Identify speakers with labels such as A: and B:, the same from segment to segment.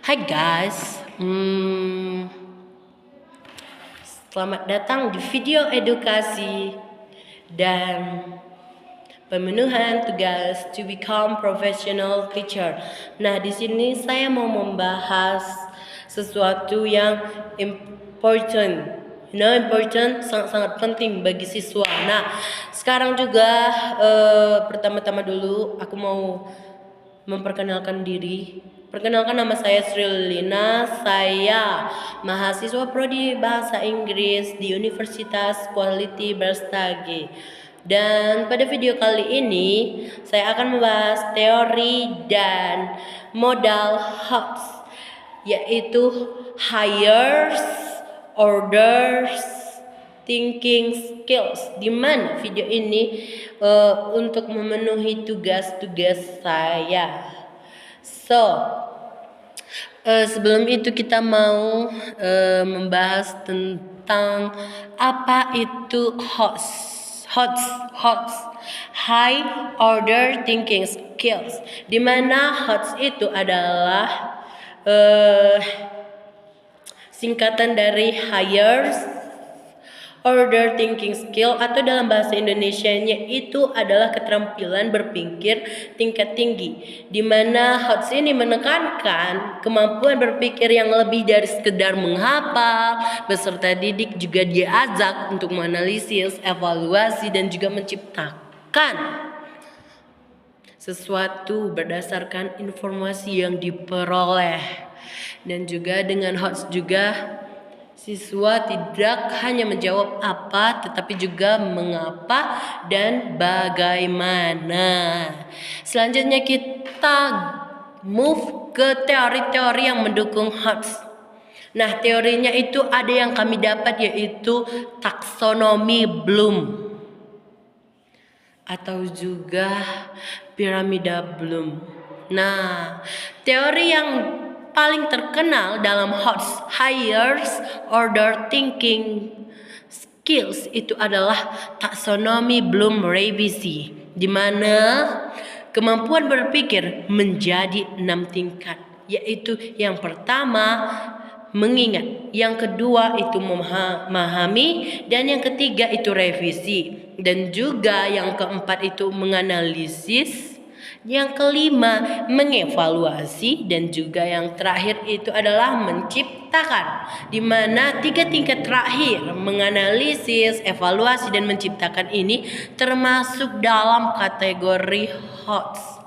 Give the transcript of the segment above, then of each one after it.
A: Hai guys, selamat datang di video edukasi dan pemenuhan tugas to become professional teacher. Nah, di sini saya mau membahas sesuatu yang important. Important sangat-sangat penting bagi siswa. Nah, sekarang juga pertama-tama dulu aku mau memperkenalkan diri. Perkenalkan, nama saya Sri Lina. Saya mahasiswa prodi Bahasa Inggris di Universitas Quality Berstagi. Dan pada video kali ini saya akan membahas teori dan modal HOTS, yaitu higher orders thinking skills, di mana video ini untuk memenuhi tugas-tugas saya. Sebelum itu kita mau membahas tentang apa itu HOTS, high order thinking skills, di mana HOTS itu adalah singkatan dari higher order thinking skill, atau dalam bahasa Indonesianya itu adalah keterampilan berpikir tingkat tinggi, di mana HOTS ini menekankan kemampuan berpikir yang lebih dari sekedar menghafal. Peserta didik juga diajak untuk menganalisis, evaluasi, dan juga menciptakan sesuatu berdasarkan informasi yang diperoleh. Dan juga dengan HOTS juga siswa tidak hanya menjawab apa, tetapi juga mengapa dan bagaimana. Selanjutnya kita move ke teori-teori yang mendukung HOTS. Nah, teorinya itu ada yang kami dapat, yaitu taksonomi Bloom atau juga piramida Bloom. Nah, teori yang paling terkenal dalam HOTS, higher order thinking skills, itu adalah taksonomi Bloom revisi, di mana kemampuan berpikir menjadi 6 tingkat, yaitu yang pertama mengingat, yang kedua itu memahami, dan yang ketiga itu revisi, dan juga yang keempat itu menganalisis, yang kelima mengevaluasi, dan juga yang terakhir itu adalah menciptakan, di mana 3 tingkat terakhir, menganalisis, evaluasi, dan menciptakan ini termasuk dalam kategori HOTS.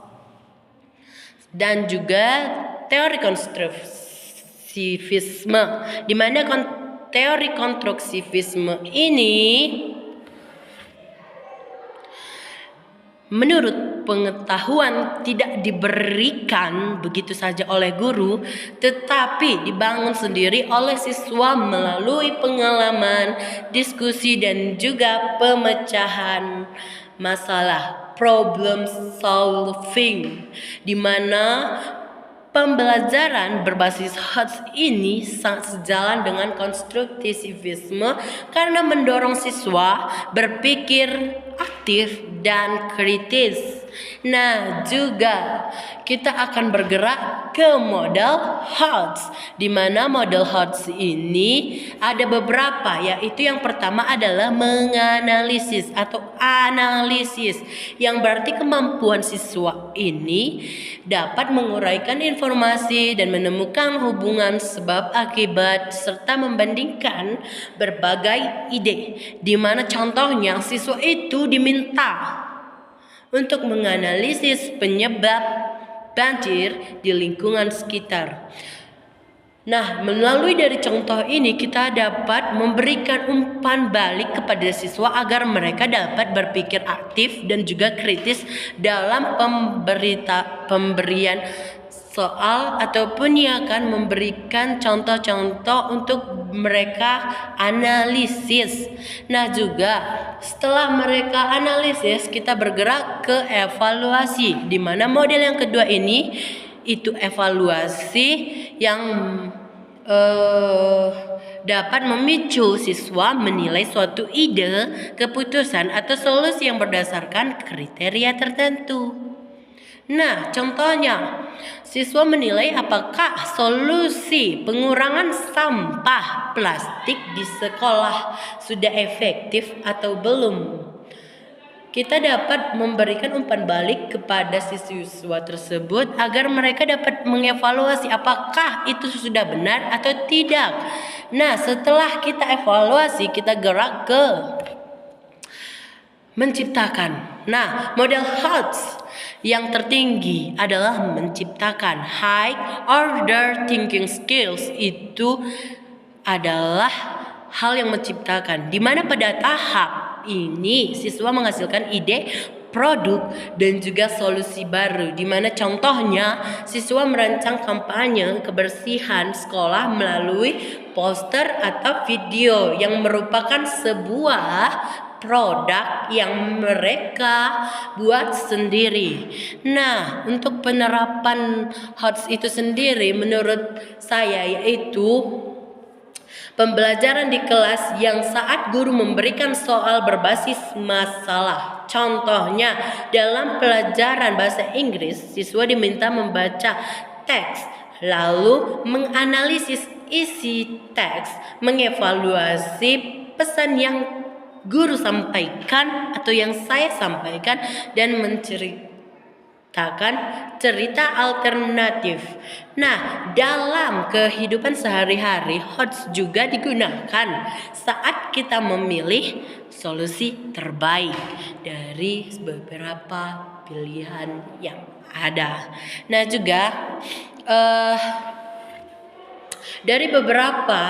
A: Dan juga teori konstruktivisme, di mana teori konstruktivisme ini menurut pengetahuan tidak diberikan begitu saja oleh guru, tetapi dibangun sendiri oleh siswa melalui pengalaman, diskusi, dan juga pemecahan masalah, problem solving, di mana pembelajaran berbasis HOTS ini sangat sejalan dengan konstruktivisme karena mendorong siswa berpikir aktif dan kritis. Nah, juga kita akan bergerak ke model HOTS, di mana model HOTS ini ada beberapa, yaitu yang pertama adalah menganalisis atau analisis, yang berarti kemampuan siswa ini dapat menguraikan informasi dan menemukan hubungan sebab akibat serta membandingkan berbagai ide, di mana contohnya siswa itu diminta untuk menganalisis penyebab banjir di lingkungan sekitar. Nah, melalui dari contoh ini kita dapat memberikan umpan balik kepada siswa agar mereka dapat berpikir aktif dan juga kritis dalam pemberian soal, ataupun ia akan memberikan contoh-contoh untuk mereka analisis. Nah, juga setelah mereka analisis kita bergerak ke evaluasi, di mana model yang kedua ini itu evaluasi yang dapat memicu siswa menilai suatu ide, keputusan, atau solusi yang berdasarkan kriteria tertentu. Nah, contohnya, siswa menilai apakah solusi pengurangan sampah plastik di sekolah sudah efektif atau belum. Kita dapat memberikan umpan balik kepada siswa tersebut agar mereka dapat mengevaluasi apakah itu sudah benar atau tidak. Nah, setelah kita evaluasi, kita gerak ke menciptakan. Nah, model HOTS yang tertinggi adalah menciptakan high order thinking skills. Itu adalah hal yang menciptakan, di mana pada tahap ini siswa menghasilkan ide, produk, dan juga solusi baru, di mana contohnya siswa merancang kampanye kebersihan sekolah melalui poster atau video yang merupakan sebuah produk yang mereka buat sendiri. Nah, untuk penerapan HOTS itu sendiri menurut saya yaitu pembelajaran di kelas yang saat guru memberikan soal berbasis masalah. Contohnya, dalam pelajaran bahasa Inggris, siswa diminta membaca teks, lalu menganalisis isi teks, mengevaluasi pesan yang guru sampaikan atau yang saya sampaikan, dan cerita alternatif. Nah, dalam kehidupan sehari-hari, HOTS juga digunakan saat kita memilih solusi terbaik dari beberapa pilihan yang ada. Nah, juga dari beberapa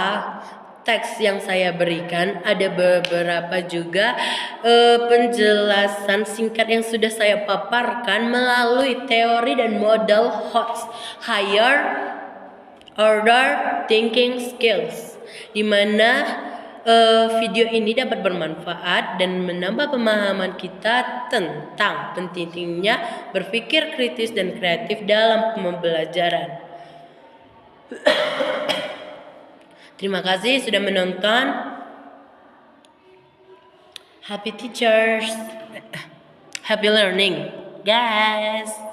A: teks yang saya berikan, ada beberapa juga penjelasan singkat yang sudah saya paparkan melalui teori dan model HOTS, Higher Order Thinking Skills, di mana video ini dapat bermanfaat dan menambah pemahaman kita tentang pentingnya berpikir kritis dan kreatif dalam pembelajaran. Terima kasih sudah menonton. Happy teachers, happy learning, guys.